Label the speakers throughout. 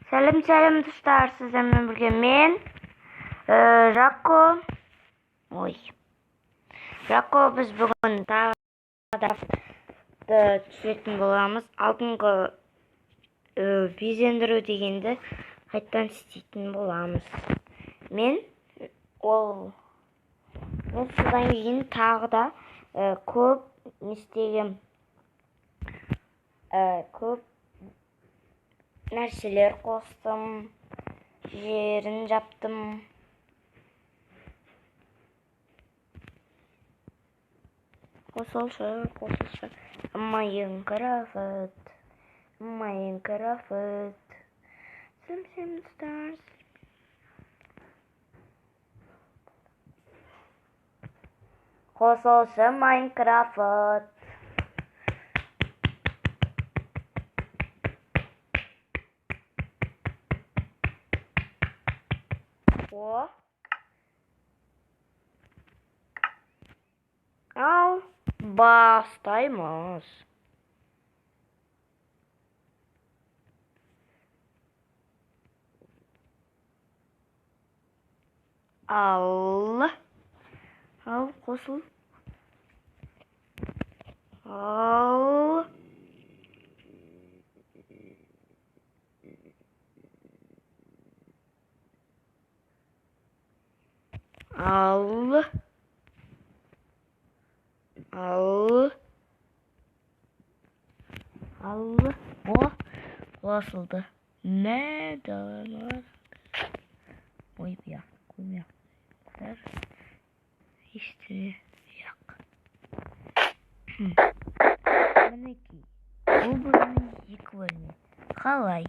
Speaker 1: Сәлем достар, сіздермен бірге мен Жако. Жако, біз бүгін тағы да түсетін боламыз. Алдыңғы безендіру дегенді қайттан істейтін боламыз. Мен содан кейін тағы да көп көп нәрселер қостым, жерін жаптым. Қосылшы. Майнкрафт. Sim Stars. Қосылшы Майнкрафт. Ал бастаймыз. Ал қосыл. Ал қосылды. Ne var? Ой, bir koymayalım. İşte yok. Мінекей. Бұл бөлімнің екі бөлімі. Қалай?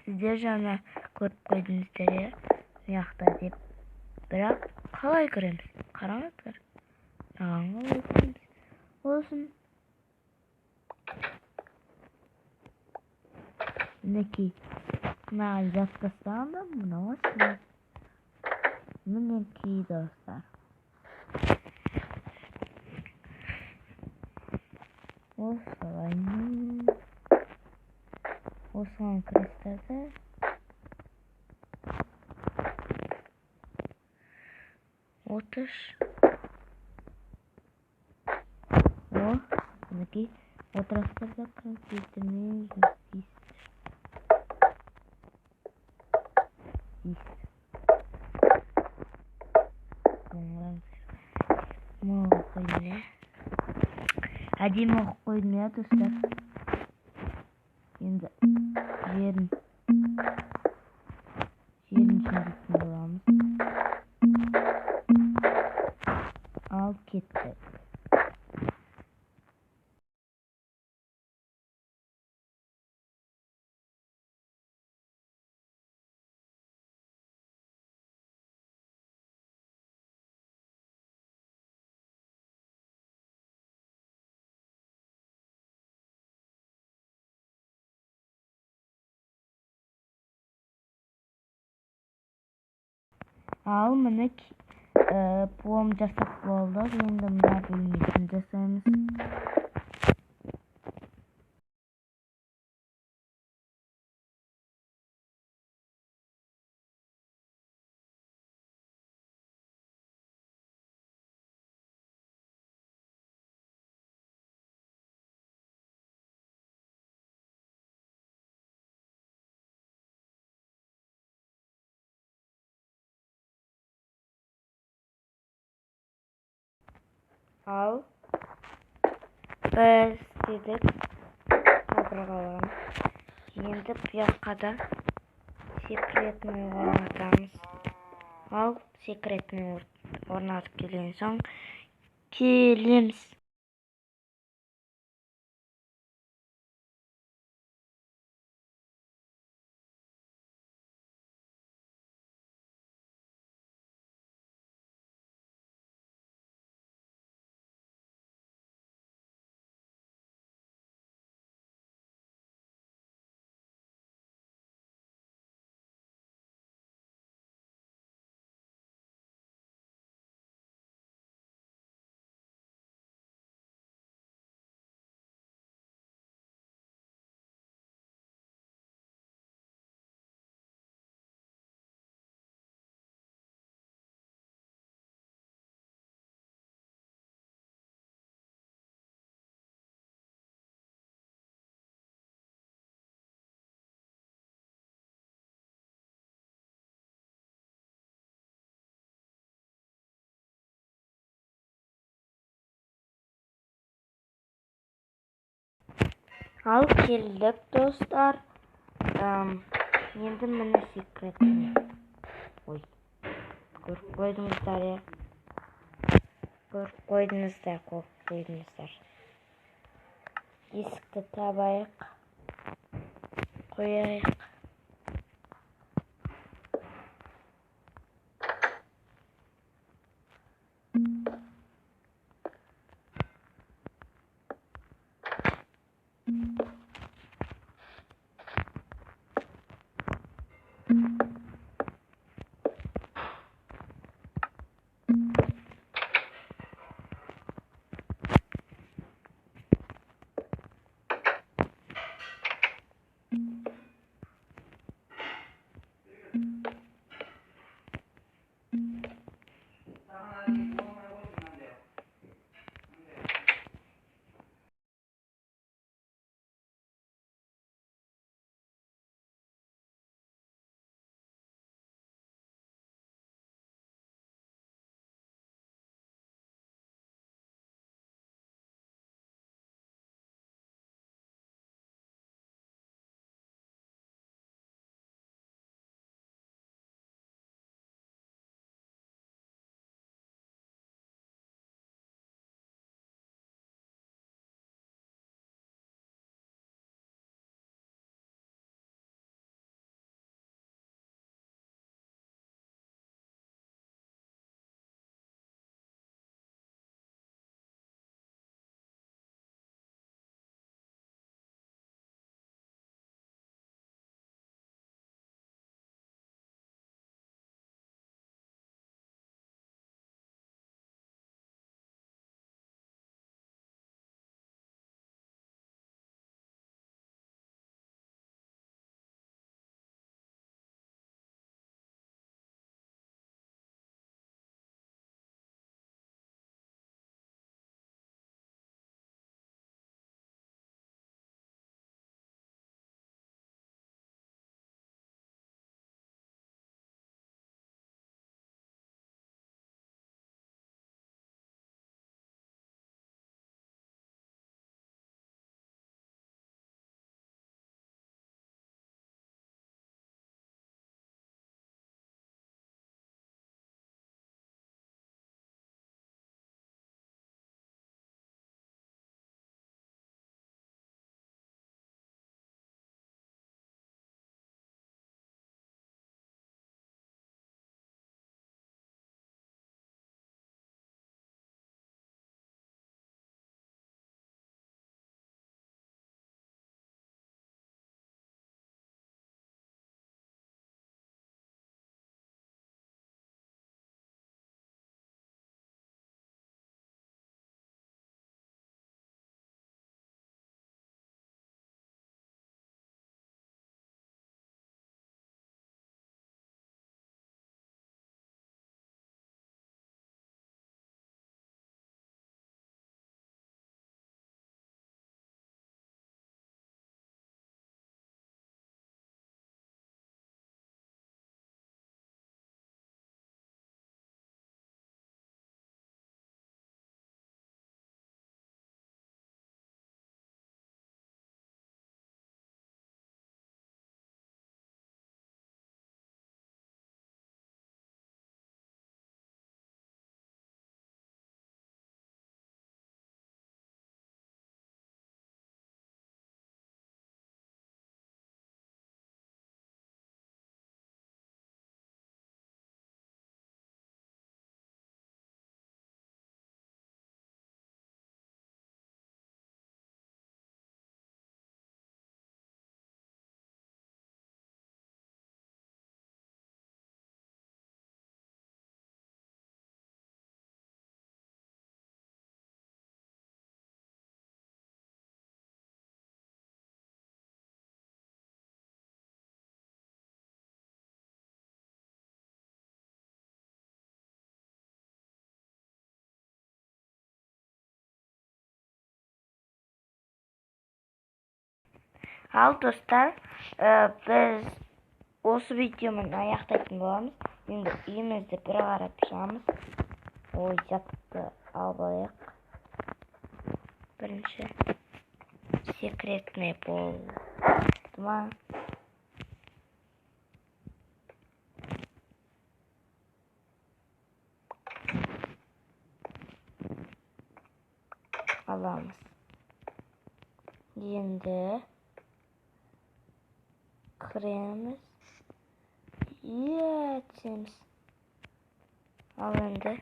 Speaker 1: Сіздер жаңа көріп қойдыңыздар, мияқта деп. Бірақ қалай көреміз? Қараңыздар. Olsun. Мінекей. Мына жақтастан да мынау осылай. Мінекей достар. Осылай. Осыған кірістірді. Отыш. Мінекей. Отырастырды компьютермен жұмыс әдемі оқып қойдым, я достар. Енді жерін жөндейтін боламыз. Ал кеттік. Ал міне плом жасап болдық. Енді мына бөлмесін жасаймыз. Ал біз дедік отырғаларым. Енді бұяққа да секретный орнатамыз. Ал секретный орнатып келген соң келеміз. Al keldik dostlar. Endi mini sekretini. Oy. Ko'rib qo'ydingizlar ya. Ko'rib qo'ydingizlar. Eshikni tabayıq. Qo'yayıq. Al dostlar, biz o'sha videomizni oyoqlayotgan bo'lamiz. Endi uyimizda bir qarab chiqamiz. Oy, katta albalık. Birinchi. Секретный бол. Ма? Alamız. Енді кіреміз. Етеміз. Ал енді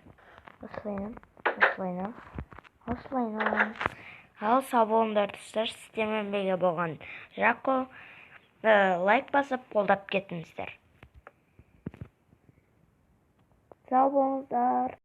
Speaker 1: осылайынан. Ал сау болыңдар достар, сіздермен бірге болған Жако. Лайк басып қолдап кетіңіздер. Сау болыңыздар.